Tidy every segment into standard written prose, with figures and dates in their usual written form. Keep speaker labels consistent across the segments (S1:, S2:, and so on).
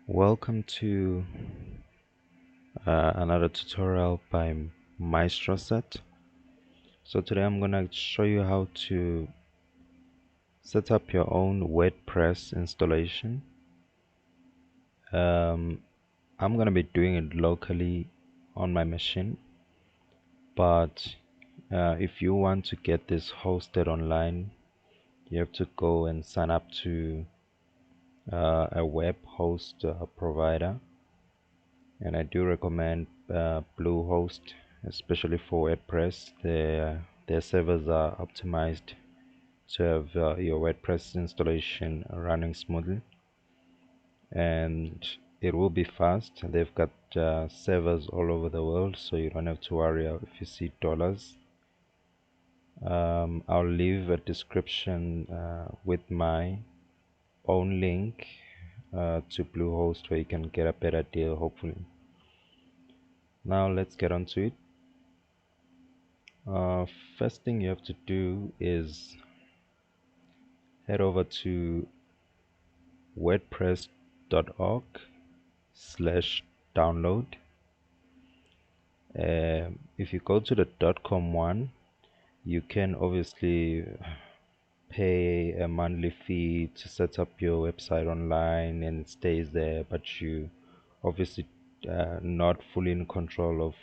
S1: Welcome to another tutorial by MaestroSet. So today I'm gonna show you how to set up your own WordPress installation. I'm gonna be doing it locally on my machine, but if you want to get this hosted online, you have to go and sign up to a web host provider. And I do recommend Bluehost, especially for WordPress. Their servers are optimized to have your WordPress installation running smoothly, and it will be fast. They've got servers all over the world, so you don't have to worry if you see dollars. I'll leave a description with my own link to Bluehost where you can get a better deal, hopefully. Now let's get on to it. First thing you have to do is head over to wordpress.org/download. If you go to the .com one, you can obviously pay a monthly fee to set up your website online and it stays there, but you obviously not fully in control of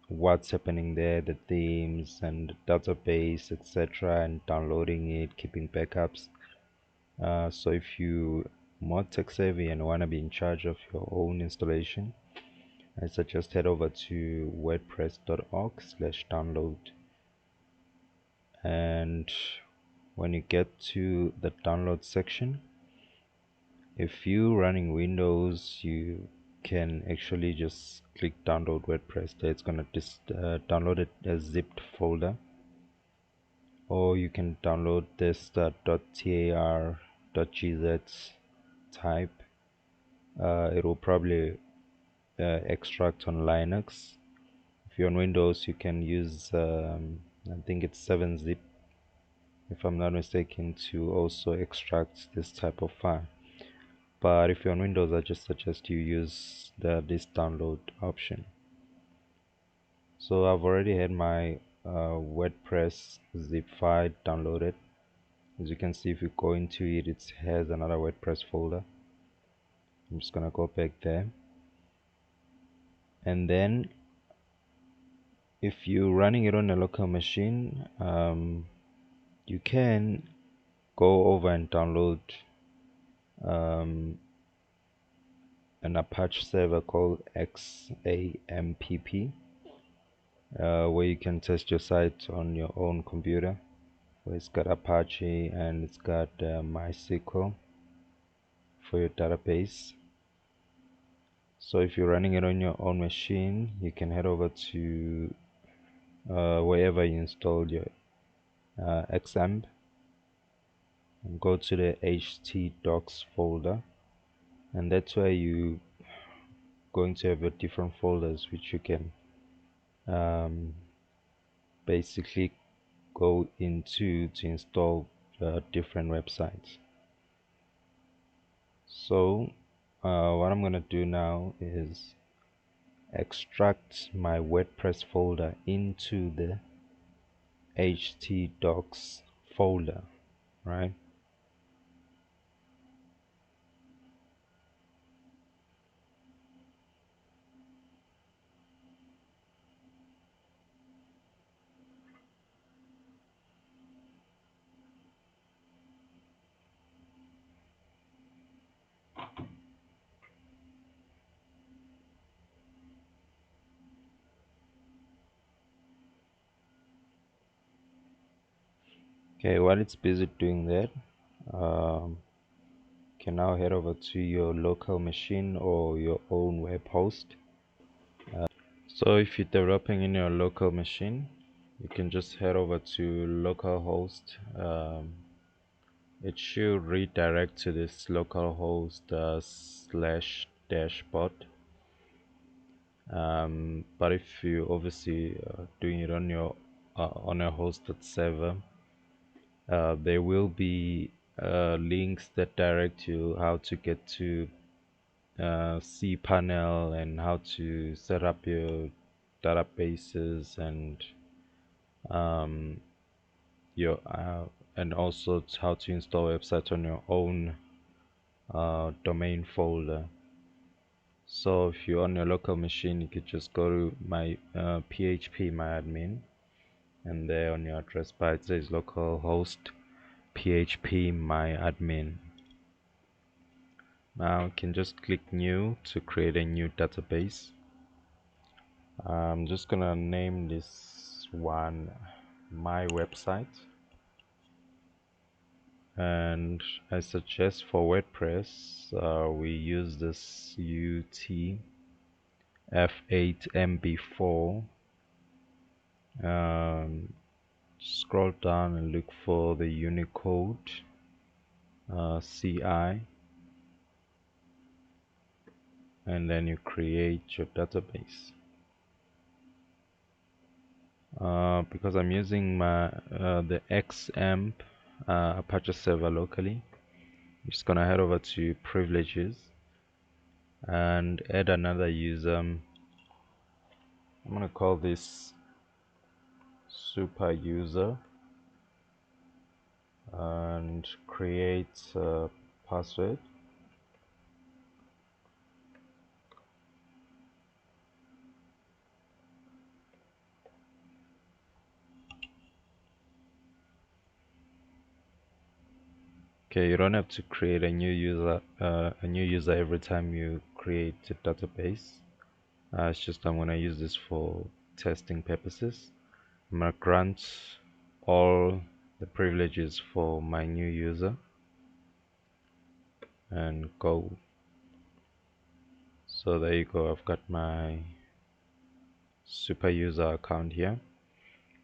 S1: what's happening there, the themes and the database, etc., and downloading it, keeping backups. So if you more tech savvy and want to be in charge of your own installation, I suggest head over to wordpress.org/download, and when you get to the download section, if you're running Windows, you can actually just click download WordPress. There it's gonna download it as zipped folder, or you can download this .tar.gz type. It will probably extract on Linux. If you're on Windows, you can use I think it's 7-zip, if I'm not mistaken, to also extract this type of file. But if you're on Windows, I just suggest you use this download option. So I've already had my WordPress zip file downloaded. As you can see, if you go into it, it has another WordPress folder. I'm just gonna go back there, and then if you're running it on a local machine, you can go over and download an Apache server called XAMPP, where you can test your site on your own computer, where it's got Apache and it's got MySQL for your database. So if you're running it on your own machine, you can head over to wherever you installed your XAMPP and go to the htdocs folder, and that's where you going to have your different folders which you can basically go into to install different websites. So what I'm gonna do now is extract my WordPress folder into the htdocs folder, right? Okay, while it's busy doing that, you can now head over to your local machine or your own web host. So if you're developing in your local machine, you can just head over to localhost. It should redirect to this localhost slash dashboard. But if you obviously doing it on your on a hosted server, there will be links that direct you how to get to cPanel and how to set up your databases and um, your and also how to install websites on your own domain folder. So if you're on your local machine, you could just go to my PHP my admin, and there on your address bar it says localhost PHP my admin. Now you can just click new to create a new database. I'm just gonna name this one my website, and I suggest for WordPress we use this UTF-8MB4. Scroll down and look for the Unicode CI, and then you create your database. Because I'm using my the XAMPP Apache server locally, I'm just gonna head over to privileges and add another user. I'm gonna call this super user and create a password. Okay, you don't have to create a new user every time you create a database. It's just I'm gonna use this for testing purposes. I'm gonna grant all the privileges for my new user and go. So there you go, I've got my super user account here,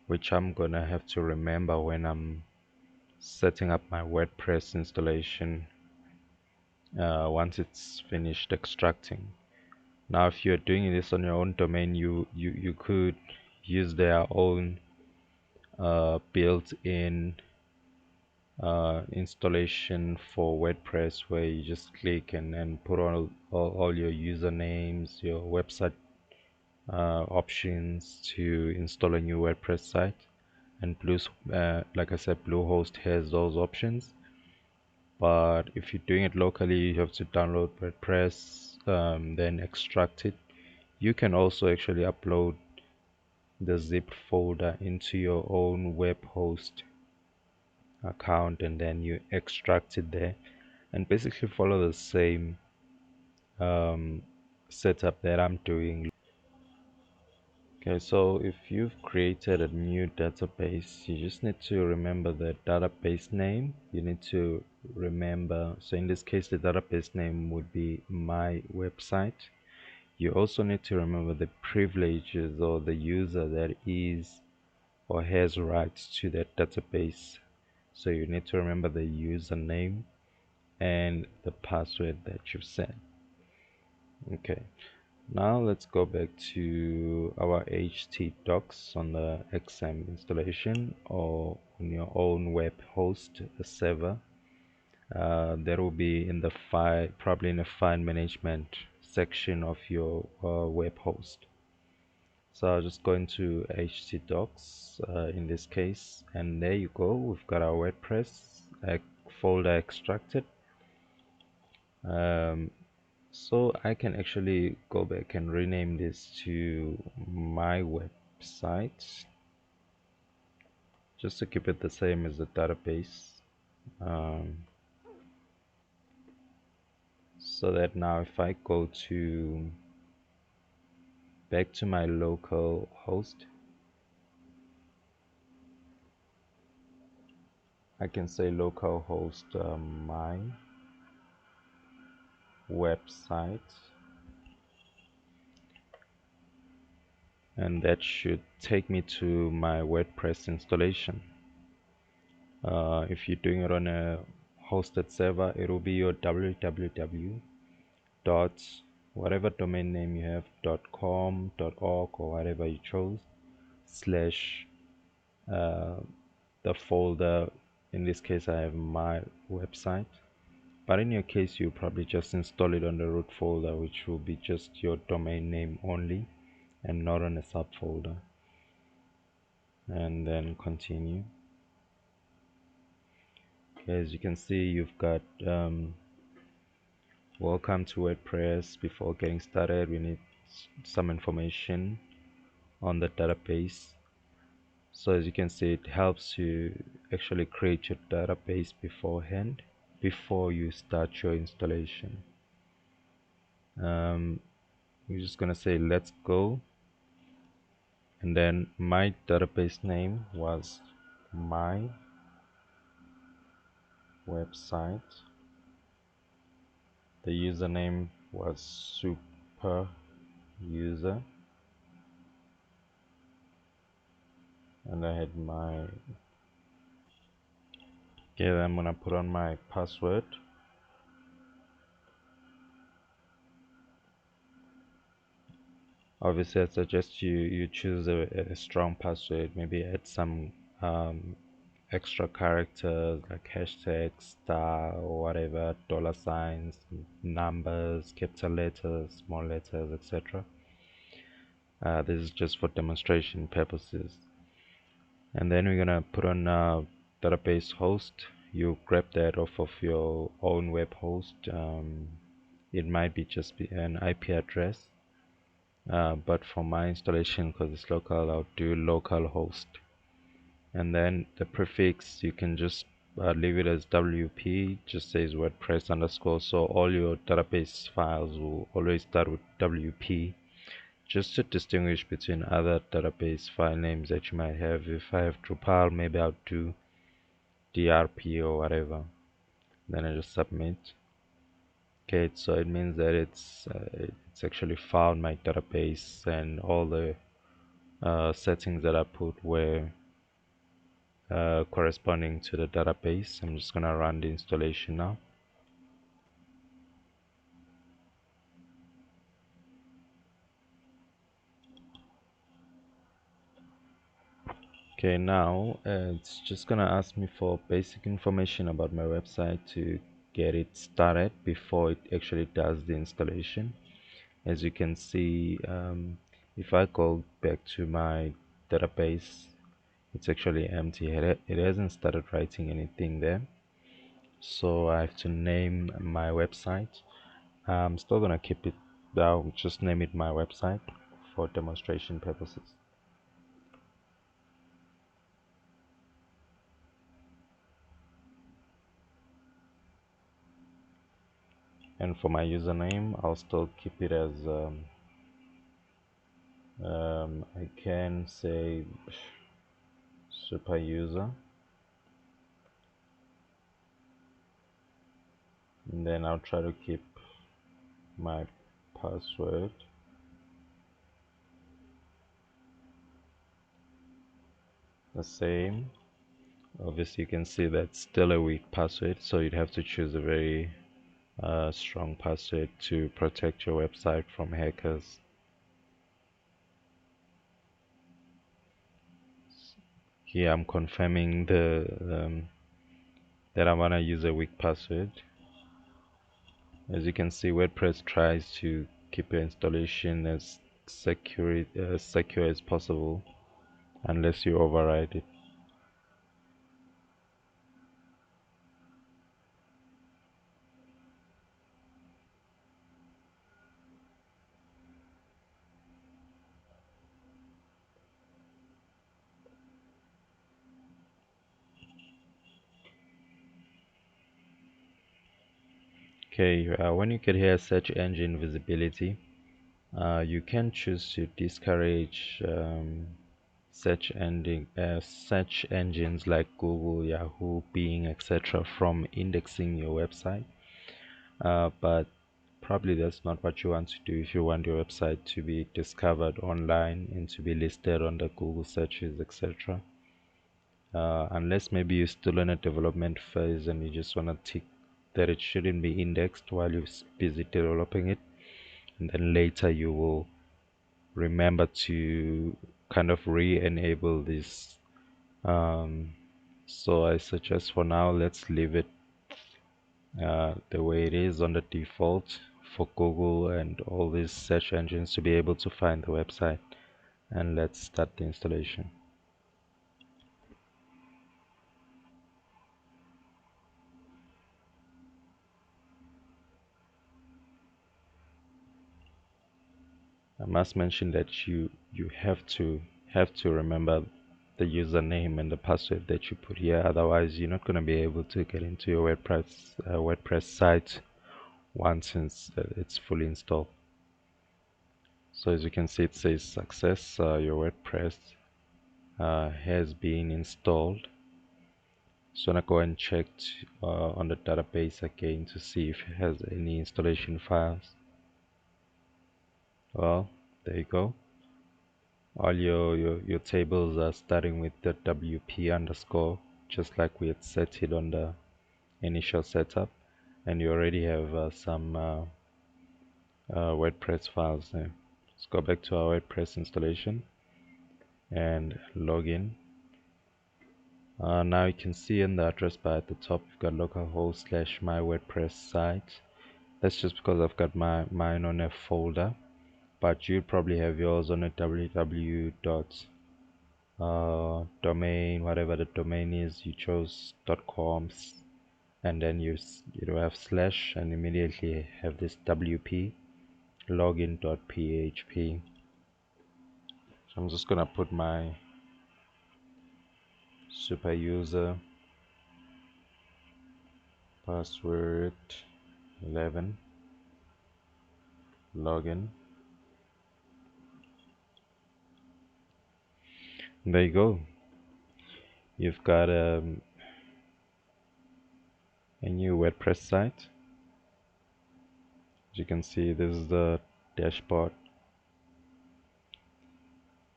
S1: which I'm gonna have to remember when I'm setting up my WordPress installation once it's finished extracting. Now if you're doing this on your own domain, you could use their own built-in installation for WordPress, where you just click and put all your usernames, your website options to install a new WordPress site. And like I said, Bluehost has those options. But if you're doing it locally, you have to download WordPress, then extract it. You can also actually upload the zipped folder into your own web host account, and then you extract it there and basically follow the same setup that I'm doing. Okay, so if you've created a new database, you just need to remember the database name. You need to remember, so in this case the database name would be my website. You also need to remember the privileges or the user that is or has rights to that database. So you need to remember the username and the password that you've set. Okay, now let's go back to our htdocs on the XAMPP installation or on your own web host server. That will be in the file, probably in the file management section of your web host. So I'll just go into htdocs in this case, and there you go, we've got our WordPress folder extracted. So I can actually go back and rename this to my website just to keep it the same as the database, so that now if I go to back to my local host, I can say localhost my website, and that should take me to my WordPress installation. If you're doing it on a hosted server, it will be your www dot whatever domain name you have, .com, .org, or whatever you chose, slash the folder in this case I have my website, but in your case you probably just install it on the root folder, which will be just your domain name only and not on a subfolder. And then continue. Okay, as you can see, you've got welcome to WordPress. Before getting started, we need some information on the database. So as you can see, it helps you actually create your database beforehand before you start your installation. We're just gonna say let's go, and then my database name was my website. The username was super user, and I had my okay, then I'm gonna put on my password. Obviously I suggest you choose a strong password, maybe add some extra characters like hashtags, star or whatever, dollar signs, numbers, capital letters, small letters, etc. This is just for demonstration purposes. And then we're gonna put on database host. You grab that off of your own web host. It might be just be an IP address, but for my installation, because it's local, I'll do localhost. And then the prefix, you can just leave it as WP, just says WordPress underscore. So all your database files will always start with WP, just to distinguish between other database file names that you might have. If I have Drupal, maybe I'll do DRP or whatever. Then I just submit. Okay, so it means that it's actually found my database, and all the settings that I put were corresponding to the database. I'm just gonna run the installation now. Okay, now it's just gonna ask me for basic information about my website to get it started before it actually does the installation. As you can see, if I go back to my database, it's actually empty. It hasn't started writing anything there, so I have to name my website. I'm still gonna keep it. I'll just name it my website for demonstration purposes. And for my username, I'll still keep it as I can say super user, and then I'll try to keep my password the same. Obviously you can see that's still a weak password, so you'd have to choose a very strong password to protect your website from hackers. Here I'm confirming that I want to use a weak password. As you can see, WordPress tries to keep your installation as secure as possible unless you override it. Okay, when you get here search engine visibility, you can choose to discourage search engines like Google, Yahoo, Bing, etc. from indexing your website. But probably that's not what you want to do if you want your website to be discovered online and to be listed on the Google searches, etc. Unless maybe you're still in a development phase and you just want to tick that it shouldn't be indexed while you're busy developing it, and then later you will remember to kind of re-enable this So I suggest for now let's leave it the way it is on the default for Google and all these search engines to be able to find the website. And let's start the installation. I must mention that you have to remember the username and the password that you put here, otherwise you're not going to be able to get into your WordPress site once it's fully installed. So as you can see, it says success. Your WordPress has been installed. So I'm gonna go and check on the database again to see if it has any installation files. Well, there you go. All your tables are starting with the WP underscore, just like we had set it on the initial setup, and you already have some WordPress files there. Let's go back to our WordPress installation and log in. Now you can see in the address bar at the top, you've got localhost / my WordPress site. That's just because I've got mine on a folder, but you'll probably have yours on a www domain, whatever the domain is you chose, .com, and then you have slash and immediately have this wp login.php. So I'm just gonna put my super user password 11 login. There you go. You've got a new WordPress site. As you can see, this is the dashboard.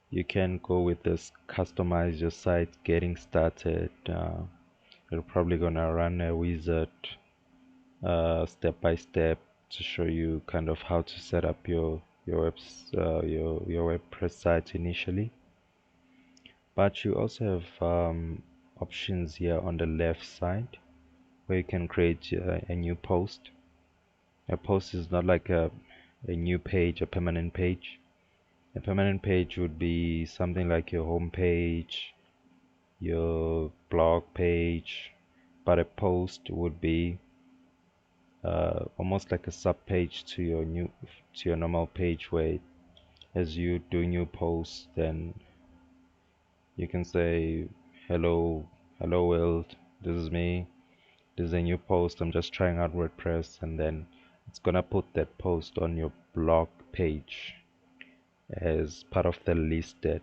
S1: You can go with this customize your site getting started. You're probably gonna run a wizard step by step to show you kind of how to set up your WordPress site initially. But you also have options here on the left side where you can create a new post. A post is not like a new page, a permanent page. A permanent page would be something like your home page, your blog page, but a post would be almost like a sub page to your normal page, where as you do new posts, then you can say hello world, this is me, this is a new post, I'm just trying out WordPress, and then it's gonna put that post on your blog page as part of the listed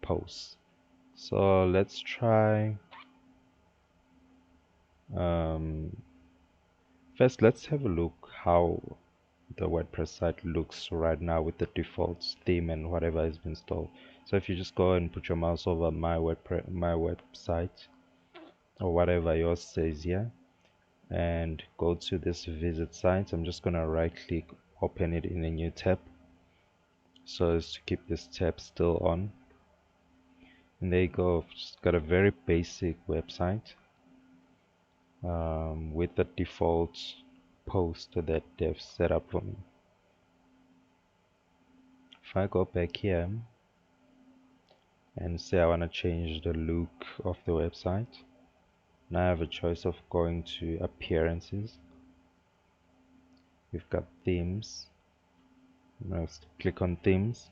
S1: posts. So let's try um, first let's have a look how the WordPress site looks right now with the default theme and whatever has been installed. So if you just go and put your mouse over my website or whatever yours says here and go to this visit site, I'm just gonna right click, open it in a new tab so as to keep this tab still on. And there you go, just got a very basic website with the default post that they've set up for me. If I go back here and say I want to change the look of the website, now I have a choice of going to appearances. We've got themes. Let's click on themes,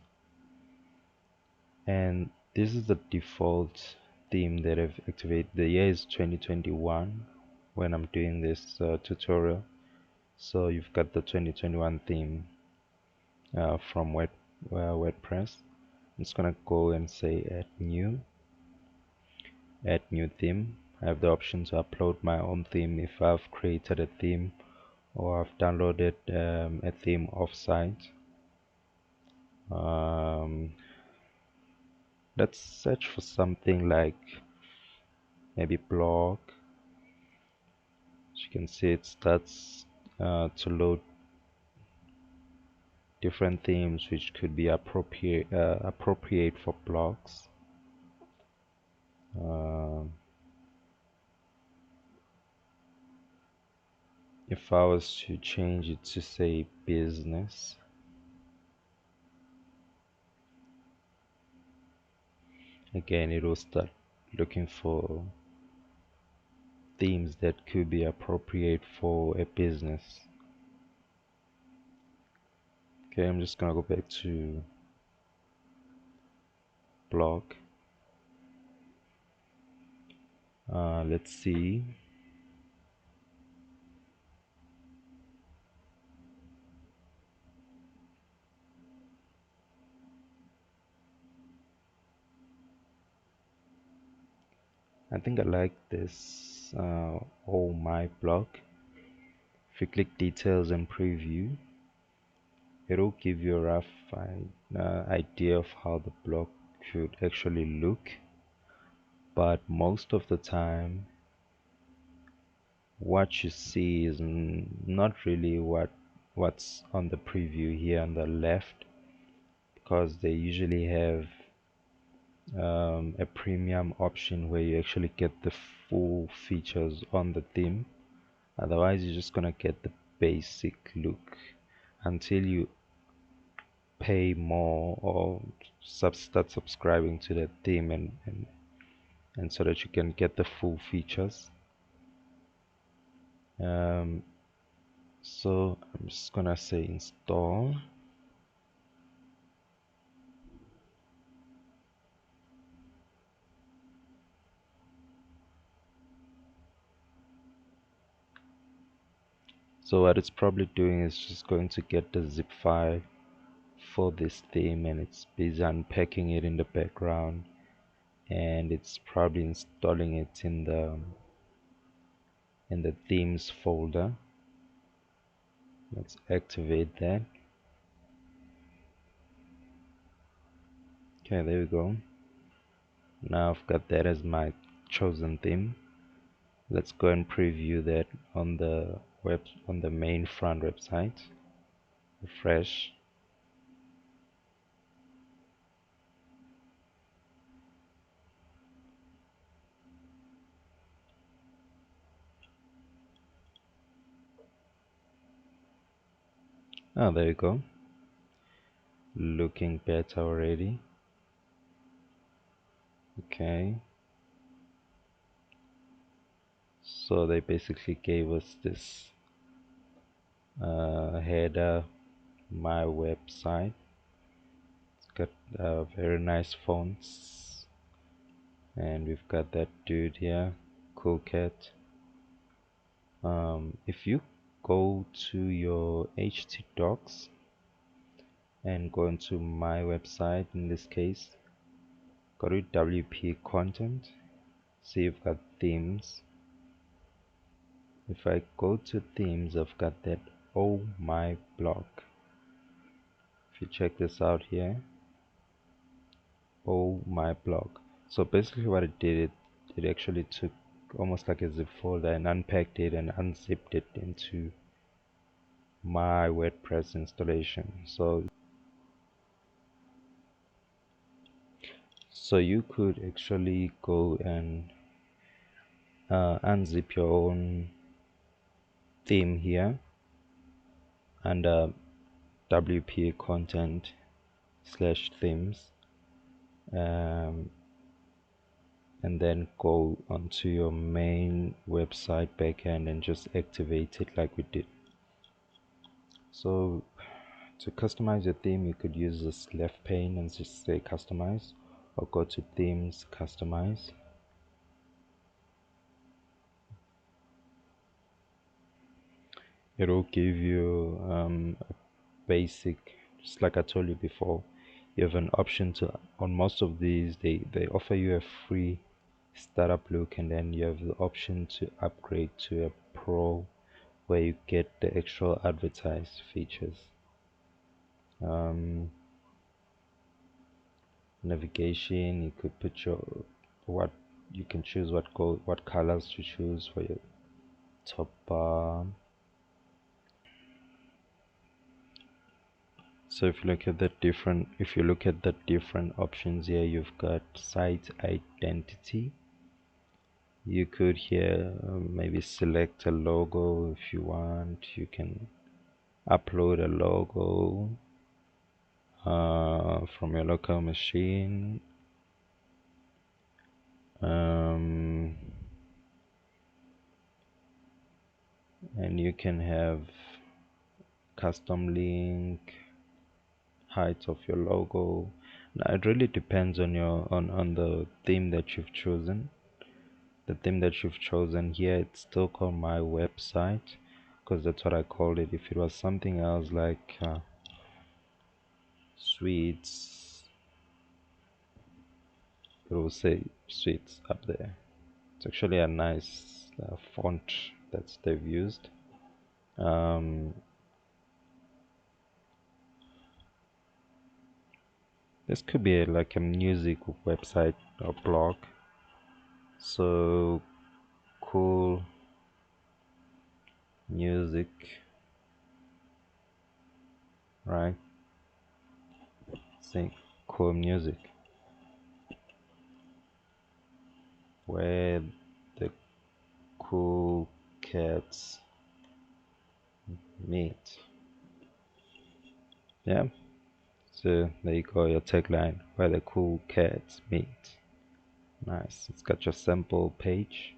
S1: and this is the default theme that I've activated. The year is 2021 when I'm doing this tutorial, so you've got the 2021 theme from WordPress. I'm just gonna go and say add new theme. I have the option to upload my own theme if I've created a theme or I've downloaded a theme offsite. Let's search for something like maybe blog. As you can see, it starts to load different themes which could be appropriate for blogs. if I was to change it to say business, again it will start looking for themes that could be appropriate for a business. Okay, I'm just gonna go back to blog. Let's see. I think I like this. Oh my blog. If you click details and preview, it'll give you a rough idea of how the blog should actually look, but most of the time what you see is not really what's on the preview here on the left, because they usually have a premium option where you actually get the full features on the theme. Otherwise you're just gonna get the basic look until you pay more or start subscribing to that theme, and so that you can get the full features. So I'm just gonna say install. So what it's probably doing is just going to get the zip file for this theme, and it's busy unpacking it in the background, and it's probably installing it in the themes folder. Let's activate that. Okay, there we go. Now I've got that as my chosen theme. Let's go and preview that on the main front website. Refresh. Oh, there you go. Looking better already. Okay. So they basically gave us this header, my website. It's got very nice fonts, and we've got that dude here, cool cat. If you go to your htdocs and go into my website, in this case go to WP content, see you've got themes. If I go to themes, I've got that oh my blog. If you check this out here, oh my blog. So basically what it did, it actually took almost like a zip folder and unpacked it and unzipped it into my WordPress installation. So you could actually go and unzip your own theme here under WP content / themes, and then go onto your main website backend and just activate it like we did. So to customize your theme, you could use this left pane and just say customize, or go to themes, customize. It will give you a basic, just like I told you before. You have an option to, on most of these, they offer you a free startup look, and then you have the option to upgrade to a pro, where you get the actual advertised features. Navigation, you could put your what you can choose what colors to choose for your top bar. So if you look at the different options here, you've got site identity, You could here maybe select a logo if you want. You can upload a logo from your local machine. And you can have custom link, height of your logo. Now it really depends on your on the theme that you've chosen. The theme that you've chosen here, it's still called my website because that's what I called it. If it was something else like sweets, it will say sweets up there. It's actually a nice font that they've used. um, this could be like a music website or blog. So cool music, right? Say cool music, where the cool cats meet. Yeah, so there you go, your tagline, where the cool cats meet. Nice. It's got your sample page.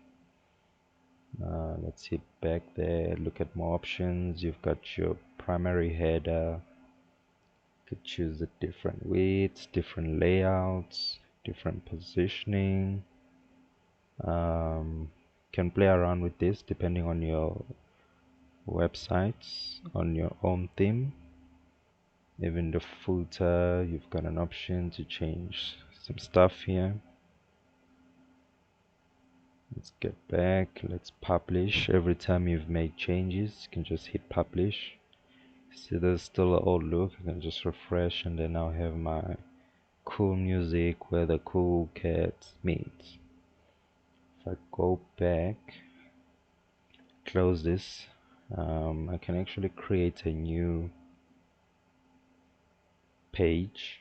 S1: Let's hit back there, look at more options. You've got your primary header. You could choose the different widths, different layouts, different positioning. Can play around with this depending on your websites, on your own theme. Even the footer, you've got an option to change some stuff here. Let's get back, let's publish. Every time you've made changes, you can just hit publish. See, there's still an old look. I can just refresh and then I'll have my cool music where the cool cats meet. If I go back, close this, I can actually create a new page,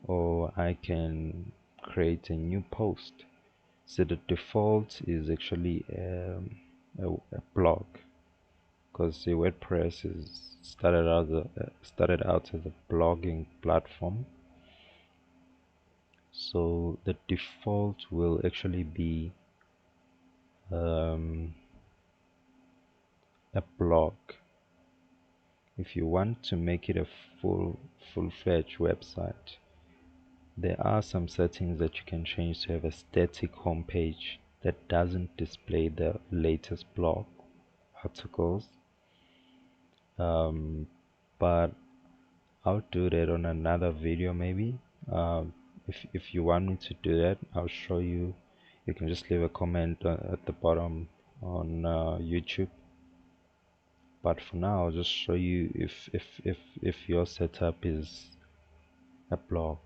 S1: or I can create a new post. So the default is actually a blog, because the WordPress is started out as a blogging platform. So the default will actually be a blog. If you want to make it a full-fledged website, there are some settings that you can change to have a static homepage that doesn't display the latest blog articles. But I'll do that on another video maybe. If you want me to do that, I'll show you. You can just leave a comment at the bottom on YouTube. But for now, I'll just show you if your setup is a blog.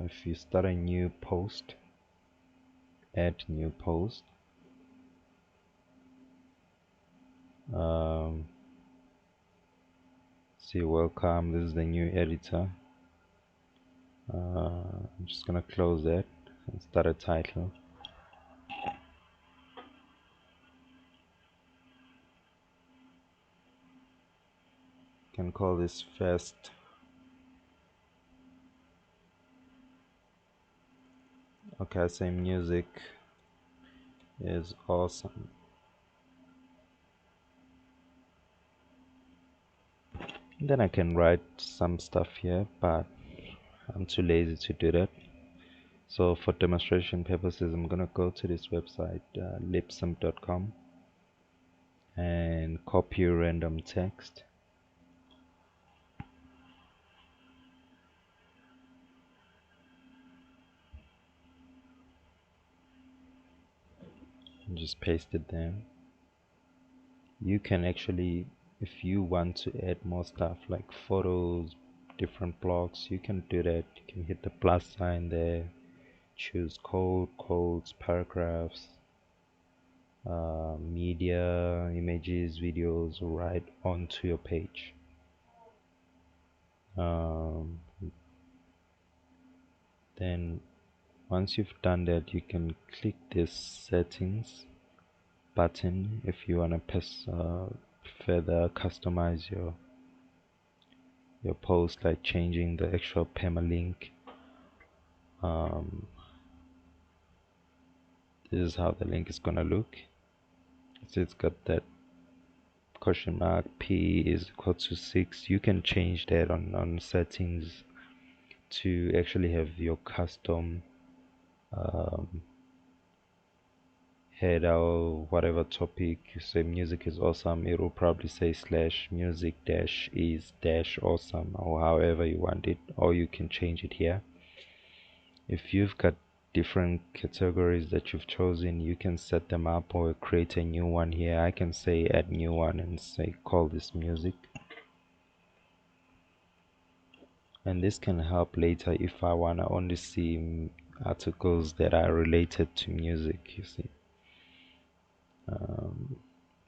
S1: If you start a new post, add new post. See, welcome. This is the new editor. I'm just gonna close that and start a title. Can call this first. Okay, I say music is awesome. Then I can write some stuff here, but I'm too lazy to do that. So for demonstration purposes, I'm gonna go to this website, lipsync.com, and copy random text. And just paste it there. You can actually, if you want to add more stuff like photos, different blocks, you can do that. You can hit the plus sign there, choose code, codes, paragraphs, media, images, videos, right onto your page. Then Once you've done that, you can click this settings button if you want to further customize your post, like changing the actual permalink. This is how the link is gonna look. So it's got that question mark, p is equal to 6. You can change that on settings to actually have your custom header or whatever topic. You say music is awesome, it will probably say slash music dash is dash awesome, or however you want it, or you can change it here. If you've got different categories that you've chosen, you can set them up or create a new one here. I can say add new one and say call this music, and this can help later if I want to only see articles that are related to music, you see.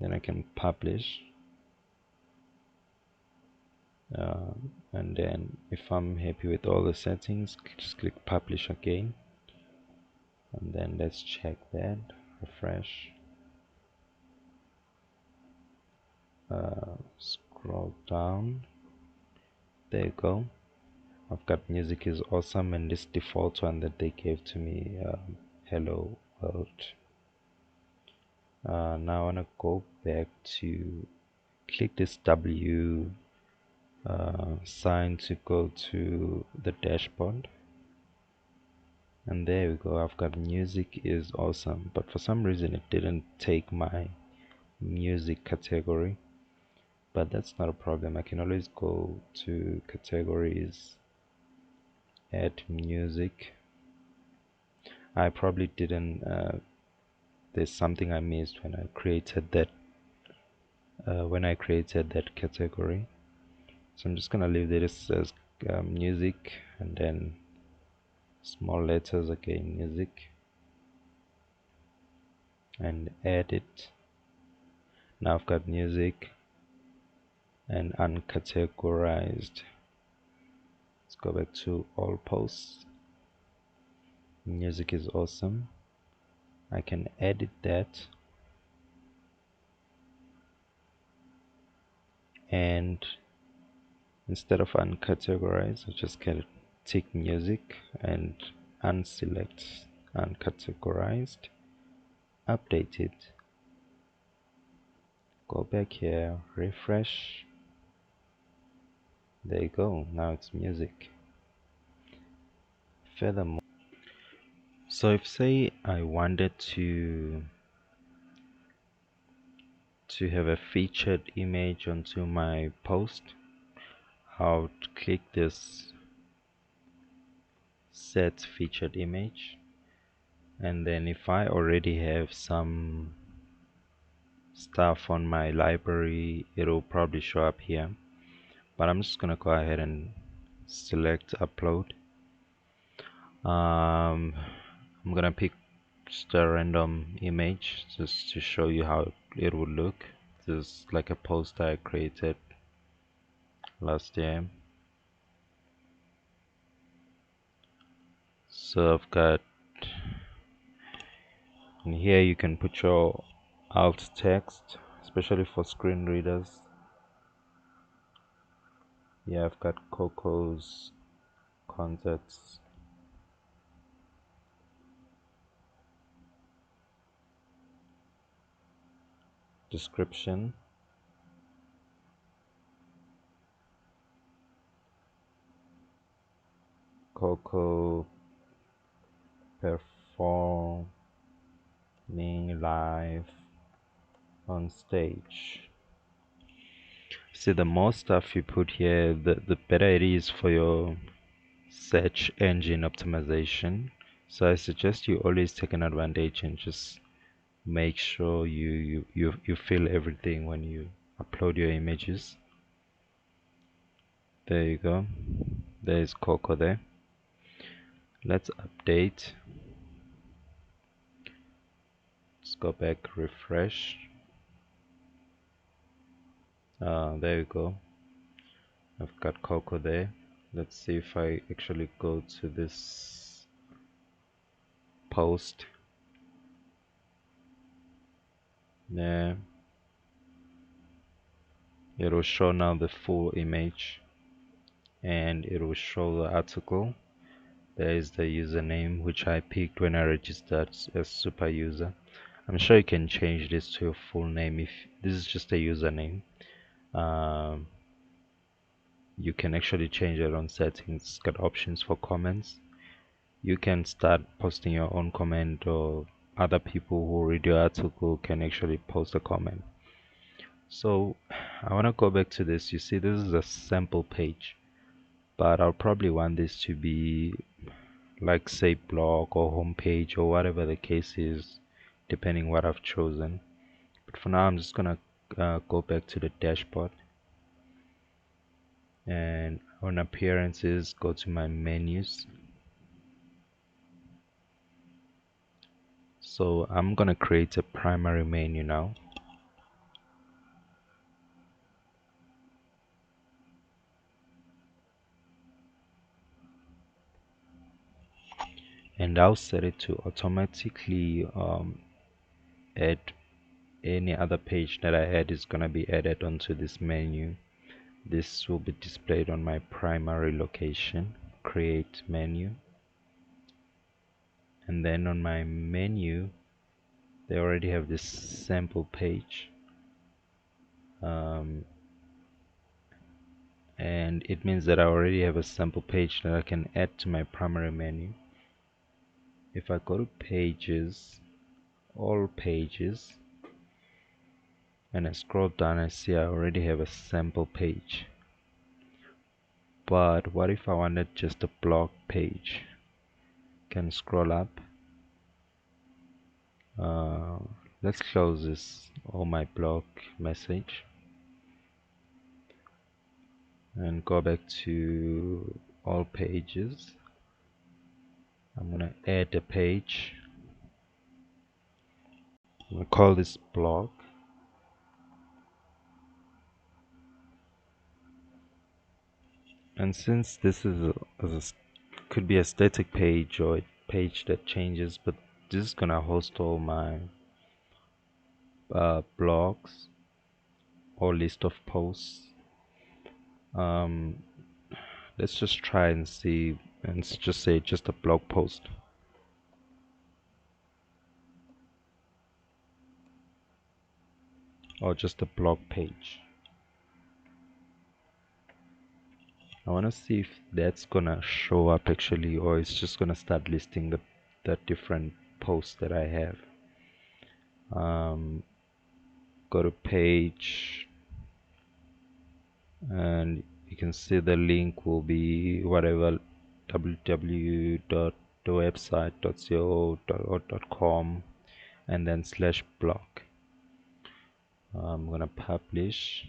S1: Then I can publish, and then if I'm happy with all the settings, just click publish again, and then let's check that, refresh, scroll down, there you go. I've got music is awesome, and this default one that they gave to me, hello world. Now I want to go back to click this W sign to go to the dashboard, and there we go. I've got music is awesome, but for some reason it didn't take my music category, but that's not a problem. I can always go to categories, add music. I probably didn't there's something I missed when I created that category, so I'm just gonna leave this as music, and then small letters again, music, and add it. Now I've got music and uncategorized. Let's go back to all posts. Music is awesome. I can edit that, and instead of uncategorized, I just can tick music and unselect uncategorized, update it, go back here, refresh, there you go, now it's music. Furthermore, so if say I wanted to have a featured image onto my post, I would click this set featured image, and then if I already have some stuff on my library, it'll probably show up here, but I'm just gonna go ahead and select upload. I'm gonna pick just a random image just to show you how it would look. This is like a post I created last year. So I've got, and here you can put your alt text, especially for screen readers. Yeah, I've got Coco's concepts, description, Coco performing live on stage. See, the more stuff you put here, the better it is for your search engine optimization. So I suggest you always take an advantage and just make sure you fill everything when you upload your images. There you go. There is Coco there. Let's update. Let's go back, refresh. There you go. I've got Coco there. Let's see if I actually go to this post. Yeah, it will show now the full image, and it will show the article. There is the username which I picked when I registered as super user. I'm sure you can change this to your full name. If this is just a username, um, you can actually change it on settings. It's got options for comments. You can start posting your own comment, or other people who read your article can actually post a comment. So I want to go back to this. You see, this is a sample page, but I'll probably want this to be like, say, blog or homepage or whatever the case is, depending what I've chosen. But for now, I'm just gonna go back to the dashboard, and on appearances, go to my menus. So I'm gonna create a primary menu now. And I'll set it to automatically add any other page that I add is gonna be added onto this menu. This will be displayed on my primary location, create menu, and then on my menu they already have this sample page, and it means that I already have a sample page that I can add to my primary menu. If I go to pages, all pages, and I scroll down, I see I already have a sample page. But what if I wanted just a blog page? Can scroll up. uh, let's close this, all my blog message, and go back to all pages. I'm gonna add a page. I'm gonna call this blog, and since this is could be a static page or a page that changes, but this is gonna host all my blogs or list of posts. Let's just try and see, and just say just a blog post. Or just a blog page. I want to see if that's gonna show up actually, or it's just gonna start listing the different posts that I have. Go to page, and you can see the link will be whatever, www.thewebsite.co.com, and then /blog. I'm gonna publish.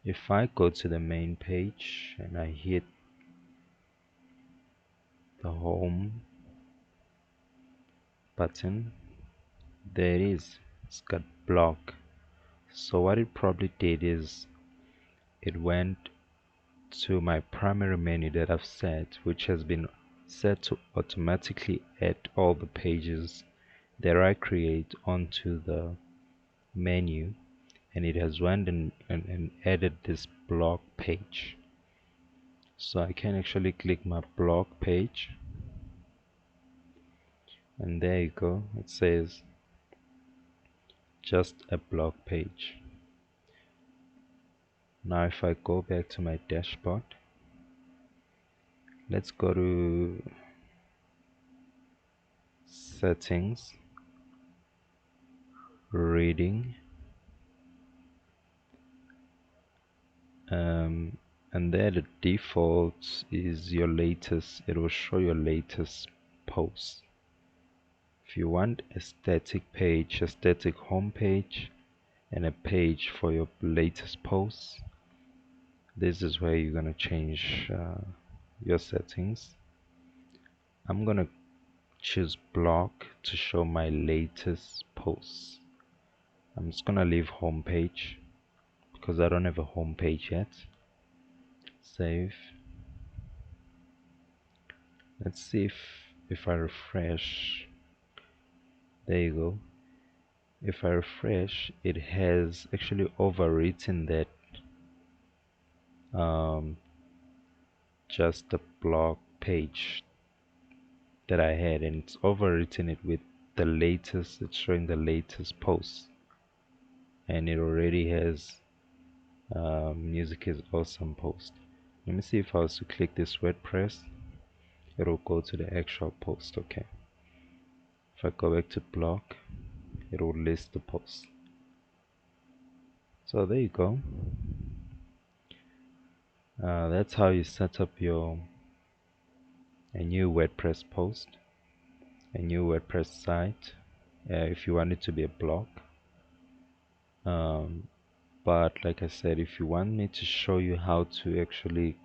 S1: If I go to the main page and I hit the home button, there it is. It's got blog. So what it probably did is it went to my primary menu that I've set, which has been set to automatically add all the pages that I create onto the menu, and it has went and added this blog page. So I can actually click my blog page, and there you go, it says just a blog page. Now if I go back to my dashboard, let's go to settings, reading, and there the default is your latest. It will show your latest post. If you want a static page, a static home page, and a page for your latest posts, this is where you're gonna change your settings. I'm gonna choose blog to show my latest posts. I'm just gonna leave home page because I don't have a home page yet. Save. Let's see if I refresh. There you go. If I refresh, it has actually overwritten that um, just the blog page that I had, and it's overwritten it with the latest. It's showing the latest post, and it already has music is awesome post. Let me see if I was to click this WordPress, it'll go to the actual post. Okay, if I go back to blog, it will list the posts. So there you go. That's how you set up a new WordPress post, a new WordPress site, if you want it to be a blog. But like I said, if you want me to show you how to actually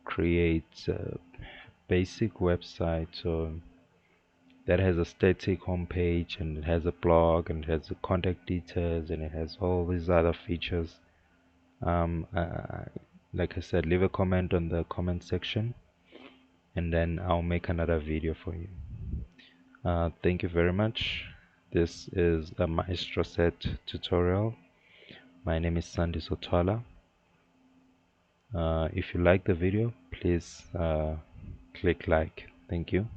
S1: create a basic website that has a static homepage, and it has a blog, and it has the contact details, and it has all these other features, like I said, leave a comment on the comment section, and then I'll make another video for you. Thank you very much. This is a Maestro Set tutorial. My name is Sandy Sotwala. If you like the video, please click like. Thank you.